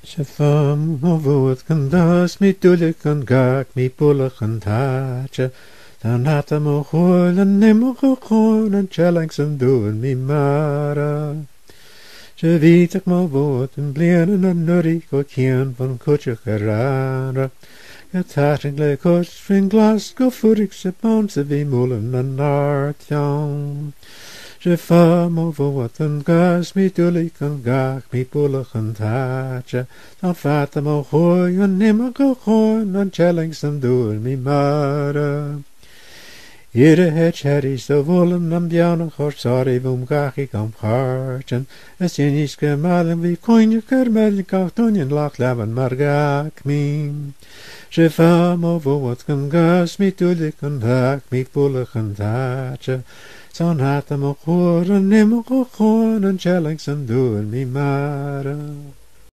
Shafam ovut kan das mi tulik kan gak mi pulach kan taatje. Dan had hem ook en nimmer gegoord en challenge hem doen mi mara. Je weet ik maar wat en blieren en nurry ko kien van kutje gerara. Het hartelijk kost van glas go furik se bounce vi molen en naartjan. Je fam over wat een gas mi tulik en gak mi pulach en taatje. Dan vat hem ook en nimmer gegoord en challenge hem doen mi mara. Iedere het is de wollen nam bjauwen sorry wom gach ik am hartjen. Es je niet gemalen wie konje kermel kartonjen lach leven maar gak min. Je fam over wat kan gas mi tulik en hak mi pullig en taatje. Zo'n had hem ook horen nimmer gehoord en challenge en doen mi mara.